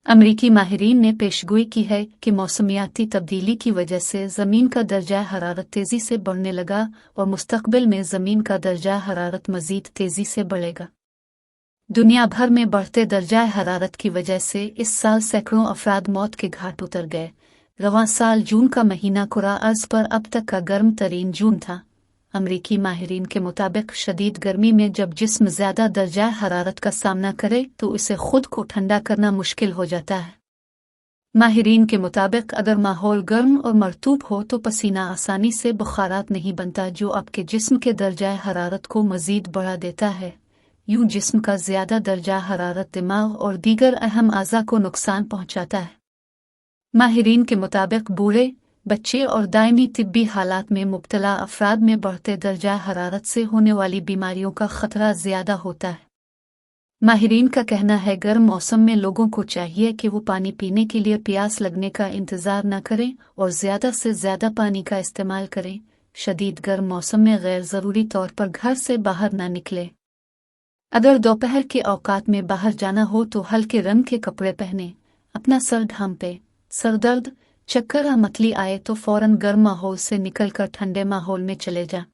अमरीकी माहिरीन ने पेशगोई की है कि मौसमियाती तब्दीली की वजह से ज़मीन का दर्जा हरारत तेज़ी से बढ़ने लगा और मुस्तक़बिल में ज़मीन का दर्जा हरारत मज़ीद तेज़ी से बढ़ेगा। दुनिया भर में बढ़ते दर्जा हरारत की वजह से इस साल सैकड़ों अफराद मौत के घाट उतर गए। रवां साल जून का महीना कुरा अर्ज़ पर अब तक का गर्म तरीन जून था। अमरीकी माहिरीन के मुताबिक शदीद गर्मी में जब जिस्म ज़्यादा दर्जा हरारत का सामना करे तो उसे खुद को ठंडा करना मुश्किल हो जाता है। माहिरीन के मुताबिक अगर माहौल गर्म और मरतूब हो तो पसीना आसानी से बुखारात नहीं बनता, जो आपके जिस्म के दर्जा हरारत को मज़ीद बढ़ा देता है। यूं जिस्म का ज़्यादा दर्जा हरारत दिमाग और दीगर अहम आज़ा को नुकसान पहुंचाता है। माहिरीन के मुताबिक बूढ़े, बच्चे और दायमी तिब्बी हालात में मुब्तला अफराद में बढ़ते दर्जा हरारत से होने वाली बीमारियों का खतरा ज़्यादा होता है। माहिरीन का कहना है गर्म मौसम में लोगों को चाहिए कि वो पानी पीने के लिए प्यास लगने का इंतज़ार न करें और ज़्यादा से ज़्यादा पानी का इस्तेमाल करें। शदीद गर्म मौसम में गैर ज़रूरी तौर पर घर से बाहर न निकलें। अगर दोपहर के औकात में बाहर जाना हो तो हल्के रंग के कपड़े पहनें। अपना सर ढांपें। सरदर्द, चक्कर या मतली आए तो फौरन गर्म माहौल से निकलकर ठंडे माहौल में चले जाएं।